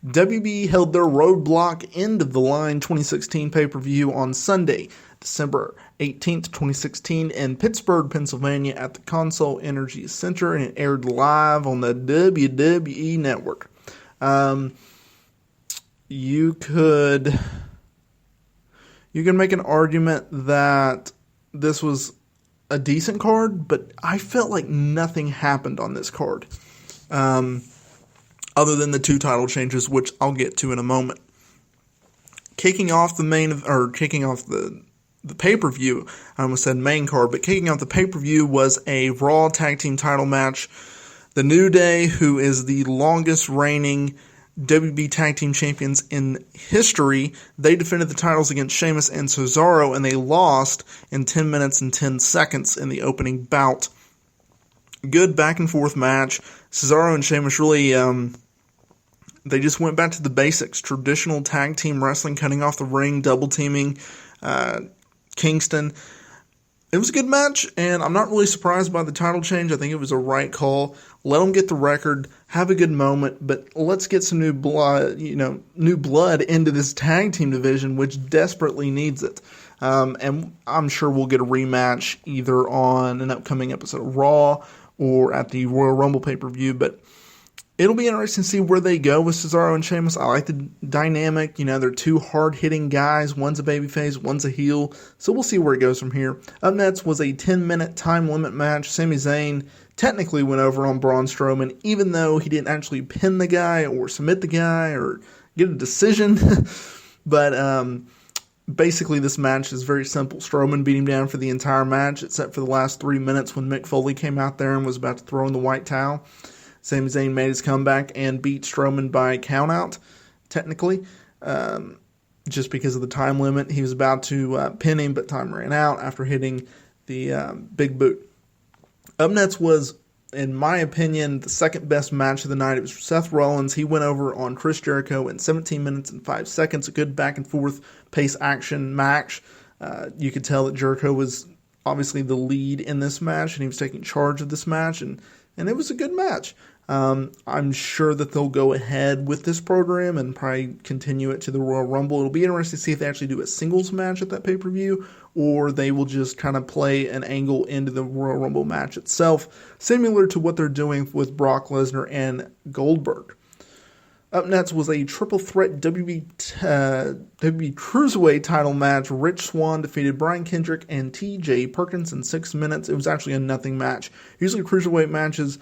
WB held their Roadblock End of the Line 2016 pay-per-view on Sunday, December 18th, 2016 in Pittsburgh, Pennsylvania at the Consol Energy Center, and it aired live on the WWE Network. You could make an argument that this was a decent card, but I felt like nothing happened on this card. Other than the 2 title changes, which I'll get to in a moment. Kicking off the pay-per-view, I almost said main card, but kicking off the pay-per-view was a Raw Tag Team title match. The New Day, who is the longest reigning WB Tag Team Champions in history, they defended the titles against Sheamus and Cesaro, and they lost in 10 minutes and 10 seconds in the opening bout. Good back-and-forth match. Cesaro and Sheamus really, they just went back to the basics. Traditional tag team wrestling, cutting off the ring, double-teaming Kingston. It was a good match, and I'm not really surprised by the title change. I think it was a right call. Let them get the record, have a good moment, but let's get some new blood into this tag team division, which desperately needs it. And I'm sure we'll get a rematch either on an upcoming episode of Raw or at the Royal Rumble pay-per-view, but it'll be interesting to see where they go with Cesaro and Sheamus. I like the dynamic. They're 2 hard-hitting guys. One's a babyface, one's a heel. So we'll see where it goes from here. Up next was a 10-minute time limit match. Sami Zayn technically went over on Braun Strowman, even though he didn't actually pin the guy or submit the guy or get a decision. But basically this match is very simple. Strowman beat him down for the entire match, except for the last 3 minutes when Mick Foley came out there and was about to throw in the white towel. Sami Zayn made his comeback and beat Strowman by countout, technically, just because of the time limit. He was about to pin him, but time ran out after hitting the big boot. Up next was, in my opinion, the second best match of the night. It was Seth Rollins. He went over on Chris Jericho in 17 minutes and 5 seconds. A good back-and-forth pace action match. You could tell that Jericho was obviously the lead in this match, and he was taking charge of this match, and it was a good match. I'm sure that they'll go ahead with this program and probably continue it to the Royal Rumble. It'll be interesting to see if they actually do a singles match at that pay-per-view, or they will just kind of play an angle into the Royal Rumble match itself, similar to what they're doing with Brock Lesnar and Goldberg. Up next was a triple threat WB Cruiserweight title match. Rich Swann defeated Brian Kendrick and TJ Perkins in 6 minutes. It was actually a nothing match. Usually Cruiserweight matches,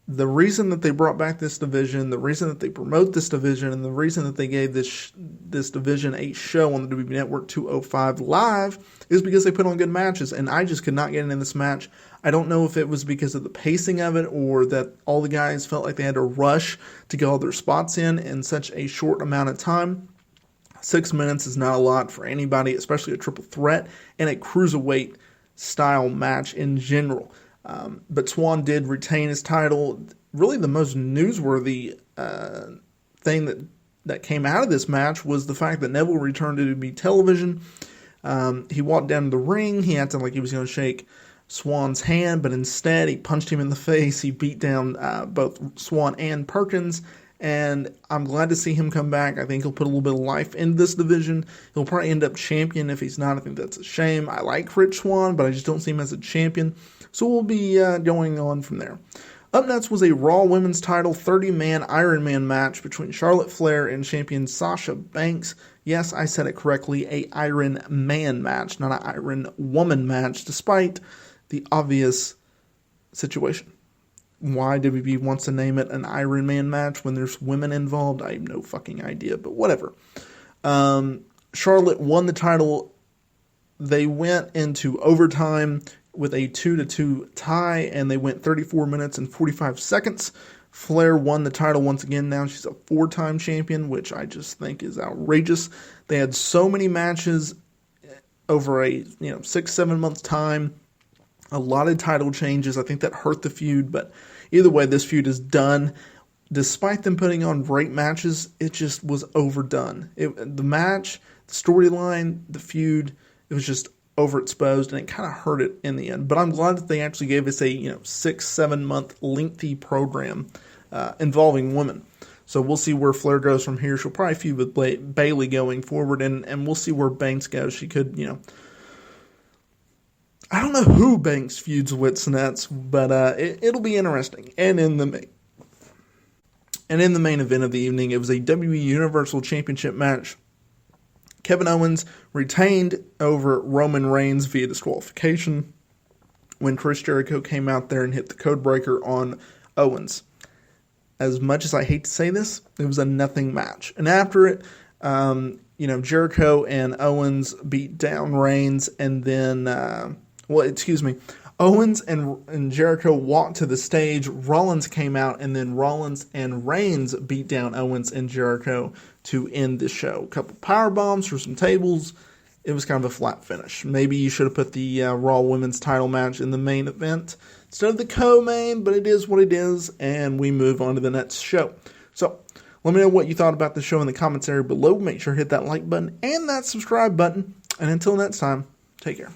the reason that they brought back this division, the reason that they promote this division, and the reason that they gave this division a show on the WWE Network 205 Live is because they put on good matches, and I just could not get in this match. I don't know if it was because of the pacing of it or that all the guys felt like they had to rush to get all their spots in such a short amount of time. 6 minutes is not a lot for anybody, especially a triple threat and a cruiserweight style match in general. But Swann did retain his title. Really the most newsworthy thing that came out of this match was the fact that Neville returned to WWE television. He walked down to the ring. He acted like he was going to shake Swann's hand, but instead he punched him in the face. He beat down both Swann and Perkins, and I'm glad to see him come back. I think he'll put a little bit of life into this division. He'll probably end up champion. If he's not, I think that's a shame. I like Rich Swann, but I just don't see him as a champion. So we'll be going on from there. Up next was a Raw Women's Title 30-man Iron Man match between Charlotte Flair and champion Sasha Banks. Yes, I said it correctly, a Iron Man match, not an Iron Woman match, despite the obvious situation. Why WWE wants to name it an Iron Man match when there's women involved, I have no fucking idea, but whatever. Charlotte won the title. They went into overtime with a 2-2 tie, and they went 34 minutes and 45 seconds. Flair won the title once again. Now she's a 4-time champion, which I just think is outrageous. They had so many matches over a 6-7 month time. A lot of title changes. I think that hurt the feud, but either way, this feud is done. Despite them putting on great matches, it just was overdone. The match, the storyline, the feud, it was just overexposed, and it kind of hurt it in the end. But I'm glad that they actually gave us a 6-7 month lengthy program involving women. So we'll see where Flair goes from here. She'll probably feud with Bayley going forward, and we'll see where Banks goes. She could, I don't know who Banks feuds with next, but it'll be interesting. And in the main event of the evening, it was a WWE Universal Championship match. Kevin Owens retained over Roman Reigns via disqualification when Chris Jericho came out there and hit the code breaker on Owens. As much as I hate to say this, it was a nothing match. And after it, Jericho and Owens beat down Reigns, and then, Owens and Jericho walked to the stage. Rollins came out, and then Rollins and Reigns beat down Owens and Jericho to end the show. A couple power bombs for some tables. It was kind of a flat finish. Maybe you should have put the Raw Women's title match in the main event instead of the co-main, but it is what it is, and we move on to the next show. So, let me know what you thought about the show in the comments area below. Make sure to hit that like button and that subscribe button. And until next time, take care.